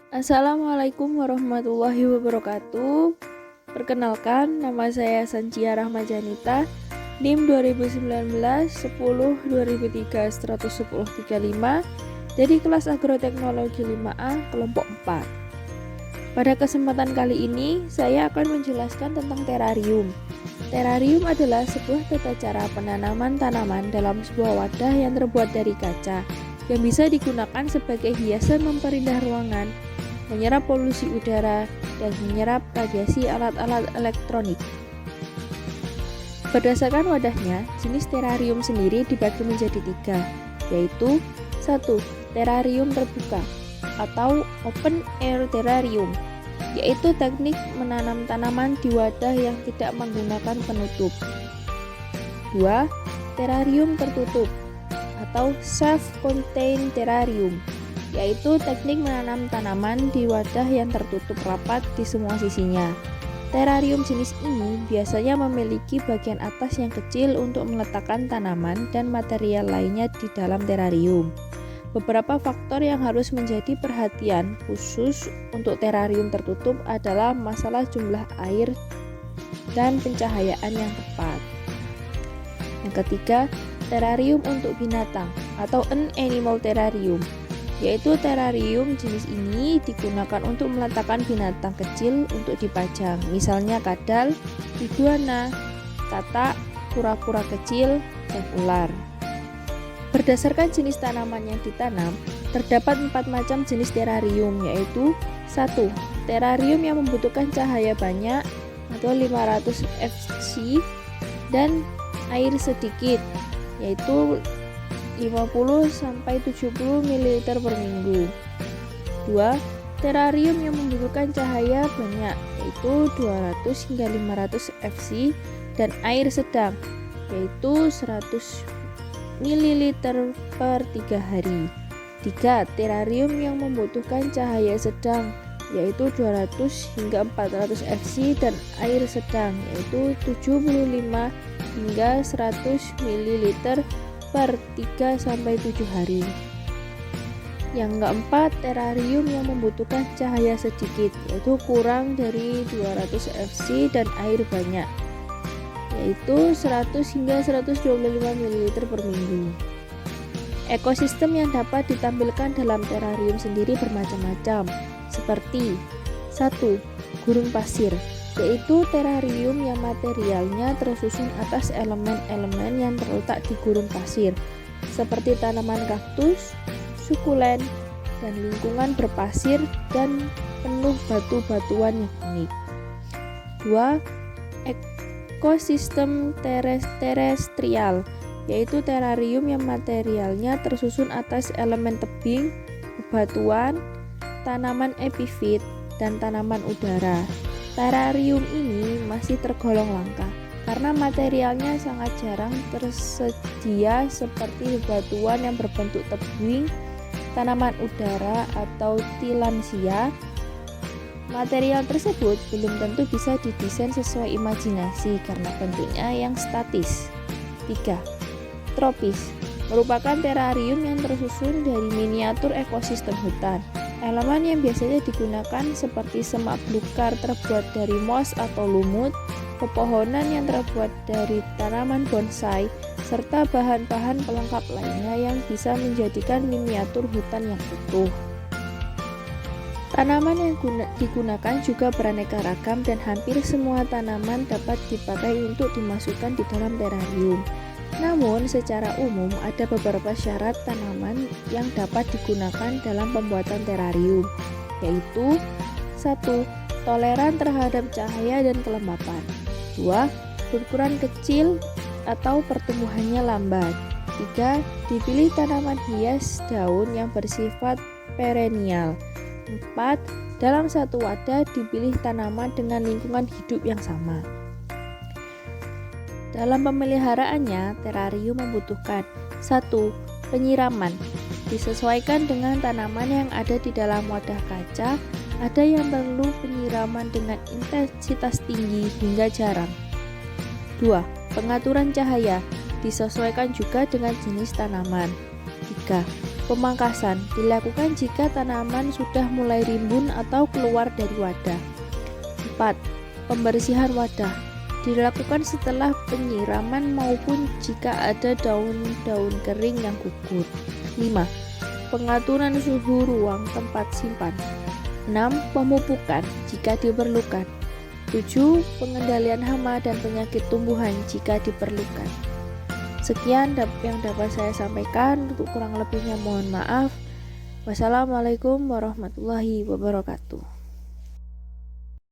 Assalamualaikum warahmatullahi wabarakatuh. Perkenalkan, nama saya Sancia Rahmajanita, NIM 2019 10 2003 110 35 dari kelas Agroteknologi 5A kelompok 4. Pada kesempatan kali ini, saya akan menjelaskan tentang terarium. Terarium adalah sebuah tata cara penanaman tanaman dalam sebuah wadah yang terbuat dari kaca, yang bisa digunakan sebagai hiasan memperindah ruangan, menyerap polusi udara, dan menyerap radiasi alat-alat elektronik. Berdasarkan wadahnya, jenis terarium sendiri dibagi menjadi 3, yaitu 1. Terarium terbuka atau open air terrarium, yaitu teknik menanam tanaman di wadah yang tidak menggunakan penutup. 2. Terarium tertutup atau self-contained terrarium, yaitu teknik menanam tanaman di wadah yang tertutup rapat di semua sisinya. Terarium jenis ini biasanya memiliki bagian atas yang kecil untuk meletakkan tanaman dan material lainnya di dalam terarium. Beberapa faktor yang harus menjadi perhatian khusus untuk terarium tertutup adalah masalah jumlah air dan pencahayaan yang tepat. Yang ketiga, terarium untuk binatang atau an animal terrarium, yaitu terarium jenis ini digunakan untuk meletakkan binatang kecil untuk dipajang, misalnya kadal, iguana, katak, kura-kura kecil, dan ular. Berdasarkan jenis tanaman yang ditanam, terdapat 4 macam jenis terarium, yaitu 1. Terarium yang membutuhkan cahaya banyak atau 500 Fc dan air sedikit, yaitu 50-70 ml per minggu. 2. Terarium yang membutuhkan cahaya banyak, yaitu 200 hingga 500 Fc dan air sedang, yaitu 100 ml per 3 hari. 3. Terarium yang membutuhkan cahaya sedang, yaitu 200 hingga 400 Fc dan air sedang, yaitu 75 hingga 100 ml per 3-7 hari. Yang keempat, terarium yang membutuhkan cahaya sedikit, yaitu kurang dari 200 Fc dan air banyak, yaitu 100 hingga 125 ml per minggu. Ekosistem yang dapat ditampilkan dalam terarium sendiri bermacam-macam, seperti 1. Gurun pasir, yaitu terarium yang materialnya tersusun atas elemen-elemen yang terletak di gurun pasir, seperti tanaman kaktus, sukulen, dan lingkungan berpasir dan penuh batu-batuan yang unik. 2. Ekosistem terestrial, yaitu terarium yang materialnya tersusun atas elemen tebing, bebatuan, tanaman epifit, dan tanaman udara. Terarium ini masih tergolong langka karena materialnya sangat jarang tersedia, seperti bebatuan yang berbentuk tebing, tanaman udara, atau tilansia. Material tersebut belum tentu bisa didesain sesuai imajinasi karena bentuknya yang statis. 3. Tropis merupakan terarium yang tersusun dari miniatur ekosistem hutan. Elemen yang biasanya digunakan seperti semak belukar terbuat dari moss atau lumut, pepohonan yang terbuat dari tanaman bonsai, serta bahan-bahan pelengkap lainnya yang bisa menjadikan miniatur hutan yang utuh. Tanaman yang digunakan juga beraneka ragam dan hampir semua tanaman dapat dipakai untuk dimasukkan di dalam terarium. Namun, secara umum ada beberapa syarat tanaman yang dapat digunakan dalam pembuatan terarium, yaitu 1. Toleran terhadap cahaya dan kelembapan. 2. Berukuran kecil atau pertumbuhannya lambat. 3. Dipilih tanaman hias daun yang bersifat perennial. 4. Dalam satu wadah dipilih tanaman dengan lingkungan hidup yang sama. Dalam pemeliharaannya, terarium membutuhkan 1. Penyiraman, disesuaikan dengan tanaman yang ada di dalam wadah kaca. Ada yang perlu penyiraman dengan intensitas tinggi hingga jarang. 2. Pengaturan cahaya, disesuaikan juga dengan jenis tanaman. 3. Pemangkasan dilakukan jika tanaman sudah mulai rimbun atau keluar dari wadah. 4. Pembersihan wadah dilakukan setelah penyiraman maupun jika ada daun-daun kering yang gugur. 5. Pengaturan suhu ruang tempat simpan. 6. Pemupukan jika diperlukan. 7. Pengendalian hama dan penyakit tumbuhan jika diperlukan. Sekian yang dapat saya sampaikan, untuk kurang lebihnya mohon maaf. Wassalamualaikum warahmatullahi wabarakatuh.